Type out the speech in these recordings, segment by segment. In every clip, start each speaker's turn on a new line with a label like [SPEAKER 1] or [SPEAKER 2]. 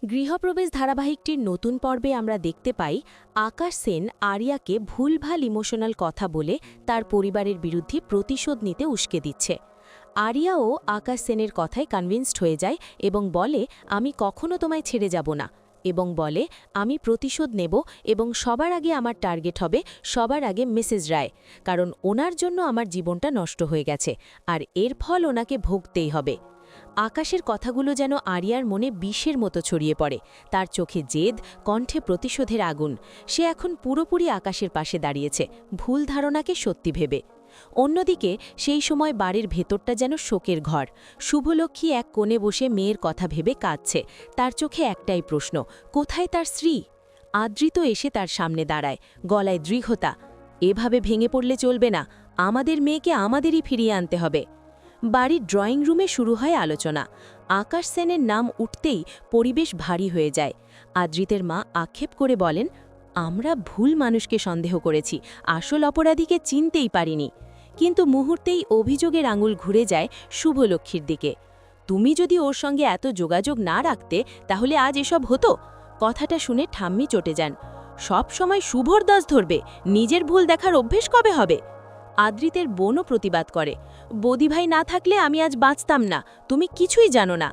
[SPEAKER 1] গৃহপ্রবেশ ধারাবাহিকটির নতুন পর্বে আমরা দেখতে পাই আকাশ সেন আরিয়াকে ভুলভাল ইমোশনাল কথা বলে তার পরিবারের বিরুদ্ধে প্রতিশোধ নিতে উস্কে দিচ্ছে। আরিয়াও আকাশ সেনের কথায় কনভিন্সড হয়ে যায় এবং বলে, আমি কখনো তোমায় ছেড়ে যাব না, এবং বলে, আমি প্রতিশোধ নেব এবং সবার আগে আমার টার্গেট হবে সবার আগে মিসেস রায়, কারণ ওনার জন্য আমার জীবনটা নষ্ট হয়ে গেছে আর এর ফল ওনাকে ভোগতেই হবে। আকাশের কথাগুলো যেন আরিয়ার মনে বিষের মতো ছড়িয়ে পড়ে, তার চোখে জেদ, কণ্ঠে প্রতিশোধের আগুন। সে এখন পুরোপুরি আকাশের পাশে দাঁড়িয়েছে, ভুল ধারণাকে সত্যি ভেবে। অন্যদিকে সেই সময় বাড়ির ভেতরটা যেন শোকের ঘর। শুভলক্ষ্মী এক কোণে বসে মেয়ের কথা ভেবে কাঁদছে, তার চোখে একটাই প্রশ্ন, কোথায় তার স্ত্রী? আদৃত এসে তার সামনে দাঁড়ায়, গলায় দৃঢ়তা, এভাবে ভেঙে পড়লে চলবে না, আমাদের মেয়েকে আমাদেরই ফিরিয়ে আনতে হবে। বাড়ির ড্রয়িং রুমে শুরু হয় আলোচনা। আকাশ সেনের নাম উঠতেই পরিবেশ ভারী হয়ে যায়। আদ্রিতের মা আক্ষেপ করে বলেন, আমরা ভুল মানুষকে সন্দেহ করেছি, আসল অপরাধীকে চিনতেই পারিনি। কিন্তু মুহূর্তেই অভিযোগের আঙুল ঘুরে যায় শুভলক্ষ্মীর দিকে। তুমি যদি ওর সঙ্গে এত যোগাযোগ না রাখতে তাহলে আজ এসব হতো। কথাটা শুনে ঠাম্মি চটে যান। সব সময় শুভর দোষ ধরবে, নিজের ভুল দেখার অভ্যেস কবে হবে? আদ্রিতের বোনও প্রতিবাদ করে, বদিভাই না থাকলে আমি আজ বাঁচতাম না, তুমি কিছুই জানো না।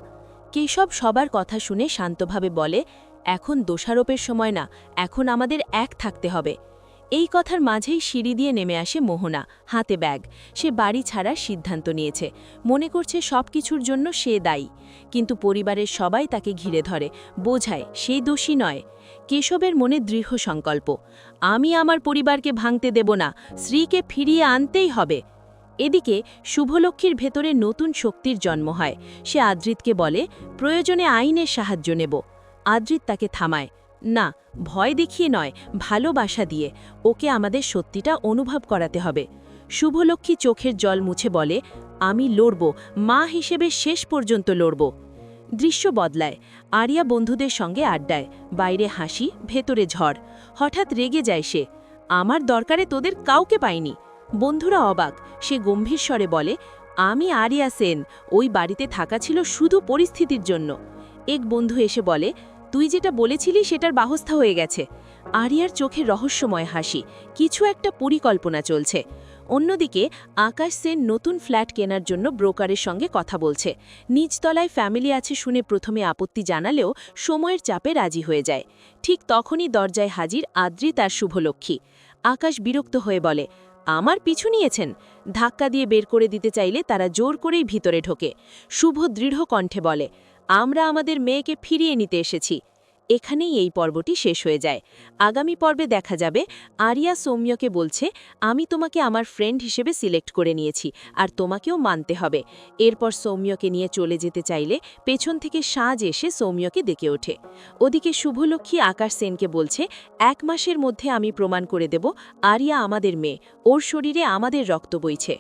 [SPEAKER 1] কেশব সবার কথা শুনে শান্তভাবে বলে, এখন দোষারোপের সময় না, এখন আমাদের এক থাকতে হবে। এই কথার মাঝেই সিঁড়ি দিয়ে নেমে আসে মোহনা, হাতে ব্যাগ। সে বাড়ি ছাড়ার সিদ্ধান্ত নিয়েছে, মনে করছে সব কিছুর জন্য সে দায়ী। কিন্তু পরিবারের সবাই তাকে ঘিরে ধরে, বোঝায় সে দোষী নয়। কেশবের মনে দৃঢ় সংকল্প, আমি আমার পরিবারকে ভাঙতে দেব না, স্ত্রীকে ফিরিয়ে আনতেই হবে। এদিকে শুভলক্ষ্মীর ভেতরে নতুন শক্তির জন্ম হয়। সে আদ্রিতকে বলে, প্রয়োজনে আইনের সাহায্য নেব। আদ্রিত তাকে থামায়, না, ভয় দেখিয়ে নয়, ভালোবাসা দিয়ে, ওকে আমাদের সত্যিটা অনুভব করাতে হবে। শুভলক্ষ্মী চোখের জল মুছে বলে, আমি লড়ব, মা হিসেবে শেষ পর্যন্ত লড়ব। দৃশ্য বদলায়, আরিয়া বন্ধুদের সঙ্গে আড্ডায়, বাইরে হাসি, ভেতরে ঝড়। হঠাৎ রেগে যায় সে, আমার দরকারে তোদের কাউকে পাইনি। বন্ধুরা অবাক, সে গম্ভীর স্বরে বলে, আমি আরিয়া সেন, ওই বাড়িতে থাকা ছিল শুধু পরিস্থিতির জন্য। এক বন্ধু এসে বলে, তুই যেটা বলেছিলি সেটার বাহস্থা হয়ে গেছে। আরিয়ার চোখে রহস্যময় হাসি, কিছু একটা পরিকল্পনা চলছে। অন্যদিকে আকাশ সেন নতুন ফ্ল্যাট কেনার জন্য ব্রোকারের সঙ্গে কথা বলছে। নিচতলায় ফ্যামিলি আছে শুনে প্রথমে আপত্তি জানালেও সময়ের চাপে রাজি হয়ে যায়। ঠিক তখনই দরজায় হাজির আদ্রিত আর শুভলক্ষ্মী। আকাশ বিরক্ত হয়ে বলে, আমার পিছু নিয়েছেন? ধাক্কা দিয়ে বের করে দিতে চাইলে তারা জোর করেই ভিতরে ঢোকে। শুভ দৃঢ় কণ্ঠে বলে, আমরা আমাদের মেয়েকে ফিরিয়ে নিতে এসেছি। এখানেই এই পর্বটি শেষ হয়ে যায়। আগামী পর্বে দেখা যাবে আরিয়া সৌম্যকে বলছে, আমি তোমাকে আমার ফ্রেন্ড হিসেবে সিলেক্ট করে নিয়েছি আর তোমাকেও মানতে হবে। এরপর সৌম্যকে নিয়ে চলে যেতে চাইলে পেছন থেকে সাজ এসে সৌম্যকে ডেকে ওঠে। ওদিকে শুভলক্ষ্মী আকাশ সেনকে বলছে, 1 মাসের মধ্যে আমি প্রমাণ করে দেব আরিয়া আমাদের মেয়ে, ওর শরীরে আমাদের রক্ত বইছে।